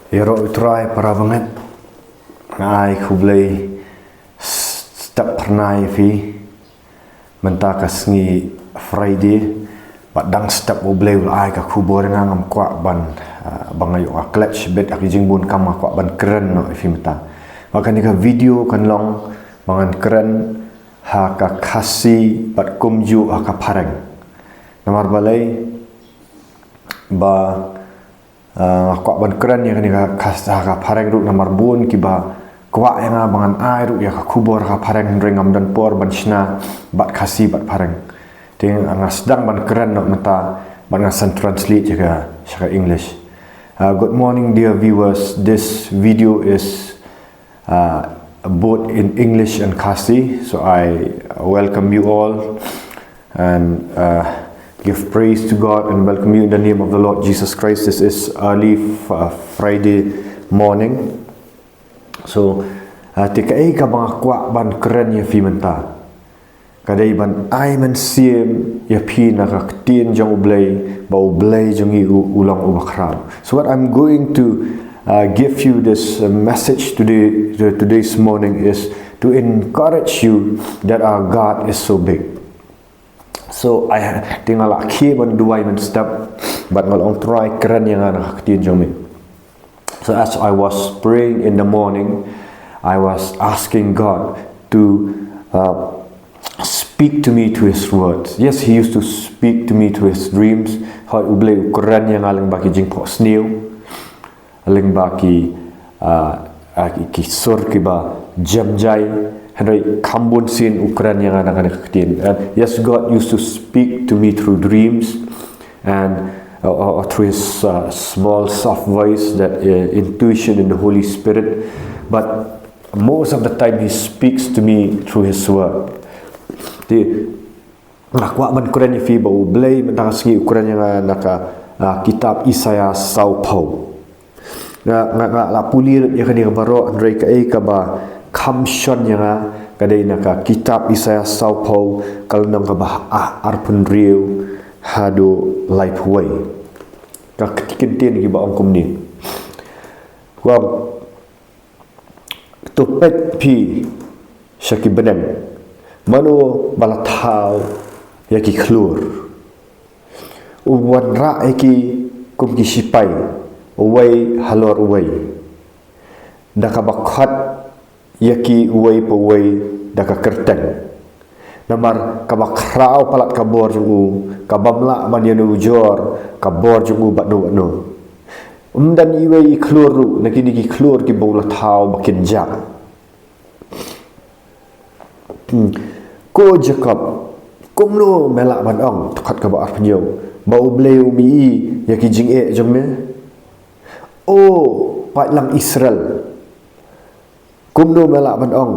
Iro utrai para banget ngai ku Blei step pernai fi mentakas ngi Friday padang step u Blei ai ka ku bor ngam kwa ban bangayo a clutch bet ak jingbun kam kwa ban keren no fi mata maka ni ka video kan long mangan keren ha ka Khasi pat kumju ha ka pareng namar balai ba kwa ban keren yang ni ka khasa ka pareng ru namar bun ki ba kwa yang bangan ai ru ya ka kubor ka pareng ringam dan por ban shna bat Khasi bat pareng ting angas dang ban keren no mata ban ngasan translate jaga shaka English. Good morning dear viewers, this video is both in English and Khasi, so I welcome you all and give praise to God and welcome you in the name of the Lord Jesus Christ. This is early Friday morning. So, tikai ka mga kwa ban keren ya fi menta. Kadai ban ai man siem ya pi na ka tien jong Blei, ba Blei jong i ulang ubakram. So what I'm going to give you this message today's morning is to encourage you that our God is so big. So I tinggal laki man dua man step but ngalong try keren yang anak tin jong mi. So as I was praying in the morning, I was asking God to speak to me to His words. Yes, He used to speak to me to His dreams. How ublay keren yang aling baki jing po snew, aling baki kisur kiba jamjai. Henry kambun sin ukuran yang anak-anak ketin. And yes, God used to speak to me through dreams and through His small soft voice, that intuition in the Holy Spirit. But most of the time He speaks to me through His word. Di nakwa man Quran ni fi ba Blei mentangasngi ukuran yang naka kitab Isaiah sau pau. Nga la pulir ya kani baro Andre ka ka ba kamshon yang kadai naka kitab Isaiah sau pau kal nang ka bah arpun riu hado life way ka ketikin tin ki ba ongkom ni wa topet pi syaki benang mano balatau yaki klur uwan ra yaki kum ki sipai uwai halor uwai daka bakhat yaki uwai pa uwai daka kerteng namar kabakrao palat kabor jungu kabamla man yanu ujor kabor jungu batno umdan iwai kluru nakini ki klur ki bola tau bakin jak ko Jacob kumno melak ban ong takat ka ba arpnyo bau Blei umi yaki jing e jome pat lang Israel kumno melak ban ong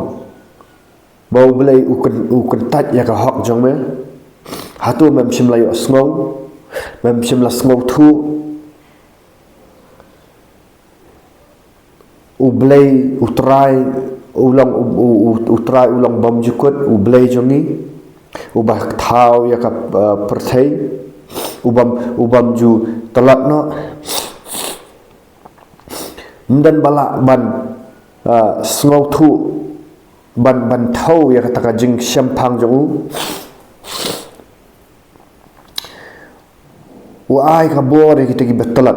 bau Blei ukun tat ya ka hok jong me hatu mem sim layo sngow mem sim la sngow thu u Blei utrai ulang bom jukut u Blei jongi ubah thau ya ka perthai ubam ju telat no dan balak ban sngow thu ban thau ya kata kajing syampang jong ai kabor ya kita ki betelat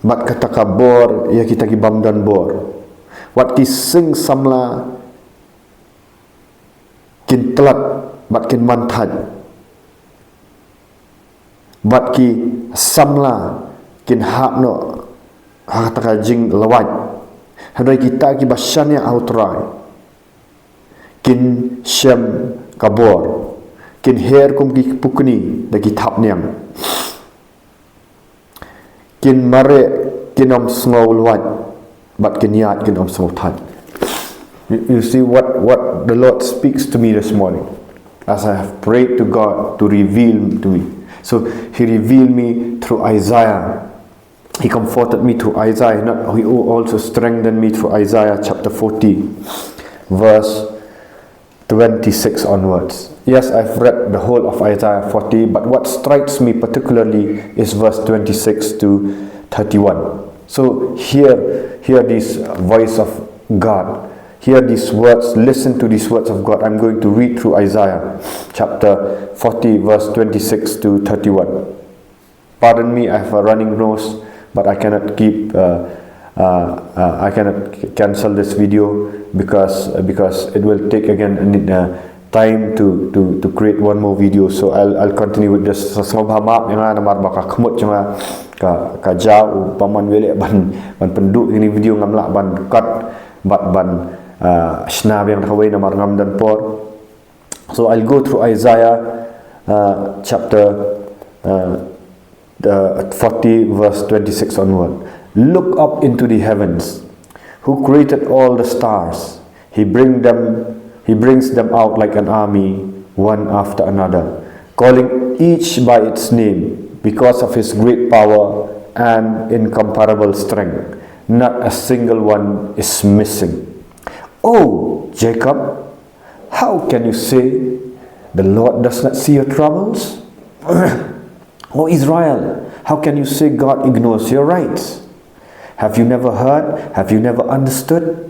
bat kata kabor ya kita ki bam dan bor wat ki sing samla kin telat bat kin manthaj bat ki samla kin hapno kata kajing lawat Hadai kita ki basyanya outrai kin syam kabor kin her kum ki pukni dagi thap niam kin mare kin om sngow luat bat kin yat kin om sngow that. You see what the Lord speaks to me this morning as I have prayed to God to reveal to me. So He revealed me through Isaiah. He comforted me through Isaiah. He also strengthened me through Isaiah chapter 40, verse 26 onwards. Yes, I've read the whole of Isaiah 40, but what strikes me particularly is verse 26 to 31. So hear this voice of God. Hear these words, listen to these words of God. I'm going to read through Isaiah chapter 40 verse 26 to 31. Pardon me, I have a running nose, but I cannot I cannot cancel this video because it will take again time to create one more video. So I'll continue with this. So maaf yang ana mar baka khmut changa ka jau paman wele ban penduk ini video ngamla ban kat ban snab yang khawai na mar ngam dan por. So I'll go through Isaiah chapter 40 verse 26 onward. Look up into the heavens, who created all the stars. He brings them out like an army, one after another, calling each by its name, because of his great power and incomparable strength. Not a single one is missing. Oh, Jacob, how can you say the Lord does not see your troubles? Oh, Israel, how can you say God ignores your rights? Have you never heard? Have you never understood?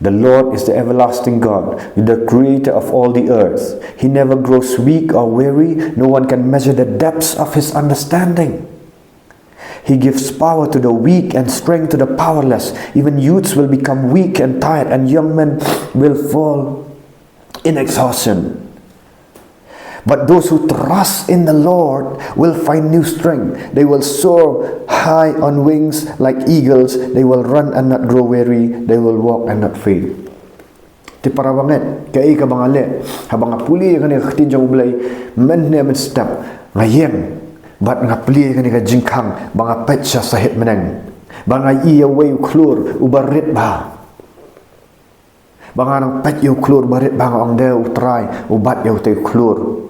The Lord is the everlasting God, the creator of all the earth. He never grows weak or weary. No one can measure the depths of his understanding. He gives power to the weak and strength to the powerless. Even youths will become weak and tired, and young men will fall in exhaustion. But those who trust in the Lord will find new strength. They will soar high on wings like eagles. They will run and not grow weary. They will walk and not faint. Ti para banget kay ka bangale habang apuli kani ka tinjong Blei men ne men step ngayem bat ngapli kani ka jingkang banga petsa sa het meneng banga iya way klur ubarit ba banga nang pet yo klur barit banga ong de utrai ubat yo te klur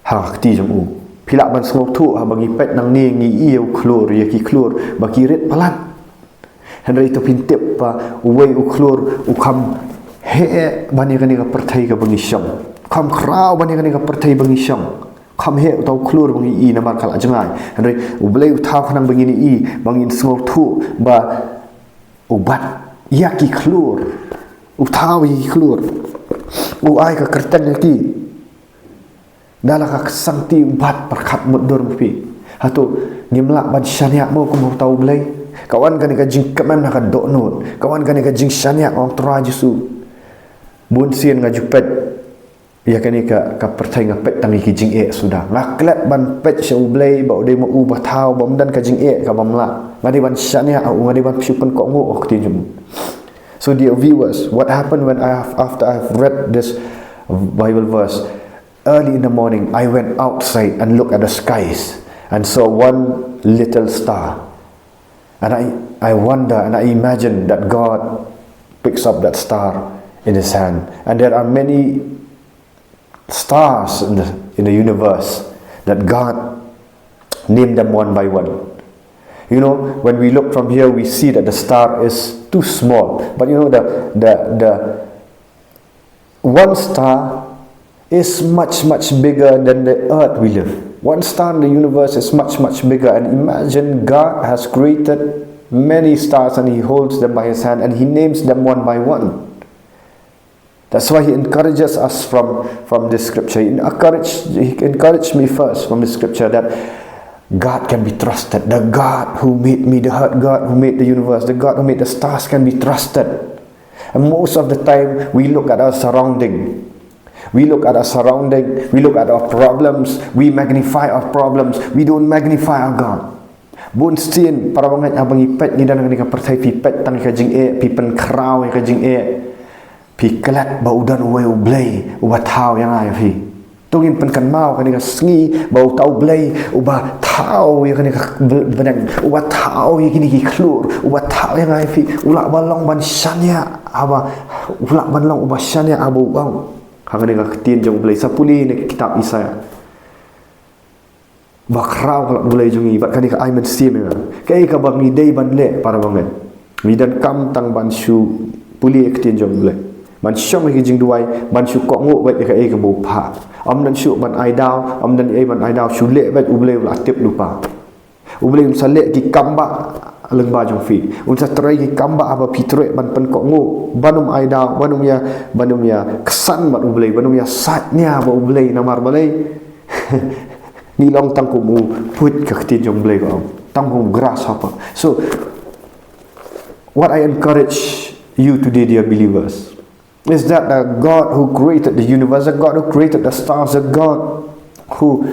hakti jamu pilak ban smok tu bagi pet nang ni ngi iyo klur ya ki klur baki rit palat henry to pintip pa uway uklur ukam he bani kani ka perthai ka bangi syam kam kraw bani kani ka perthai bangi syam kam he tau klur bangi i na mar kala jangai henry ublei utha khanang bangi ni i bangi smok tu ba ubat ya ki klur utha wi klur u ai ka kertan ki dalaka sangti bat perkat mudur pi hatu ngimlak ban Shaniah mo kumu tau Blei kawan kan ka jing kemam nak dok not kawan kan ka jing Shaniah ong tra jisu bun sien nga jupet ya kan ka perthai nga pet tangi ki jing e sudah ngaklet ban pet shu Blei ba de mo u ba thau bom dan ka jing e ka bamla ngadi ban Shaniah au ngadi ban psupen ko ngo ok tinjum. So dear viewers, what happened when after I have read this Bible verse, early in the morning, I went outside and looked at the skies and saw one little star. And I wonder and I imagine that God picks up that star in his hand. And there are many stars in the universe that God named them one by one. You know, when we look from here, we see that the star is too small. But you know, the one star is much bigger than the earth we live. One star in the universe is much bigger, and imagine God has created many stars and he holds them by his hand and he names them one by one. That's why he encourages us from this scripture. He encouraged me first from the scripture that God can be trusted. The God who made me, the God who made the universe, the God who made the stars can be trusted. And most of the time we look at our surrounding. We look at our surrounding, we look at our problems, we magnify our problems, we don't magnify our God. Bun sin para bangat abang ipet ni dan ka pertai pi pet tang ka jing e pi pen kraw ka jing e pi kelat ba udan uwe u Blei u ba thau yang ai pi tungin pen kan mau ka ni ka sngi ba u tau Blei u ba thau ya ka ni ka benang u ba thau ya kini ki klur u ba thau yang ai pi ulak balong ban Shaniah aba ulak balong u ba Shaniah abu bang hang ni ka tin jong Blei sapuli ni kitab Isaiah bakrau kalau Blei jongi bat kan ni ka ai men sim kai ka ba mi dei ban le para banget mi dan kam tang ban shu puli ek tin jong Blei ban syong ki jing duai ban shu ko ngo bat ka e ka bu pha am dan shu ban ai dau am dan e ban ai dau shu le bat u Blei la tip lupa u Blei sa le ki kam ba leng ba jong fi unsa terai ki kamba aba pitre ban pen ko ngo banum aida banum ya kesan mat ublei banum ya satnya ba ublei namar balai ni long tang ko mu put ka kti jong blei ko tang ko grasshopper. So what I encourage you today, dear believers, is that the God who created the universe, the God who created the stars, the God who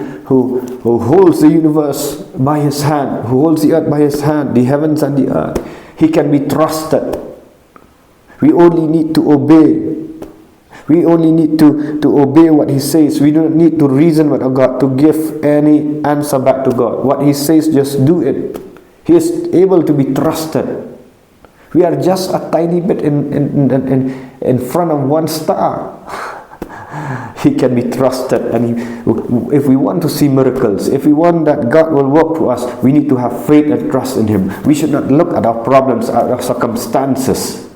holds the universe by his hand, who holds the earth by his hand, the heavens and the earth, he can be trusted. We only need to obey. We only need to obey what he says. We don't need to reason with God to give any answer back to God. What he says, just do it. He is able to be trusted. We are just a tiny bit in front of one star. He can be trusted, and if we want to see miracles, if we want that God will work for us, we need to have faith and trust in him. We should not look at our problems, at our circumstances.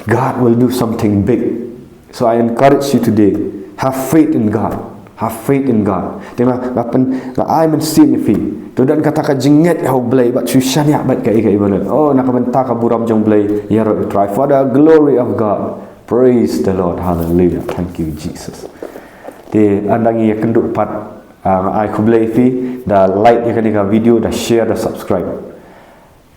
God will do something big. So I encourage you today, have faith in God. Have faith in God. Tema lapan la ai men sin fi. Tu dan kata ka jinget hau Blei bat su Shaniah bat kai bana. Oh nak benta ka buram jong Blei ya ro try for the glory of God. Praise the Lord. Hallelujah. Thank you Jesus. Te andangi ya kenduk pat ai ku Blei fi da like ya kan video, da share, da subscribe.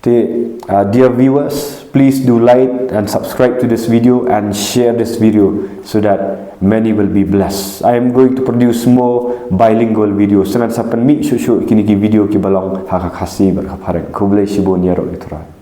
Dear viewers, please do like and subscribe to this video and share this video so that many will be blessed. I am going to produce more bilingual videos. Senang sapan mi shushu kini ki video ki balong haka Khasi berkaparek. Ku Blei shibun ya ro iturai.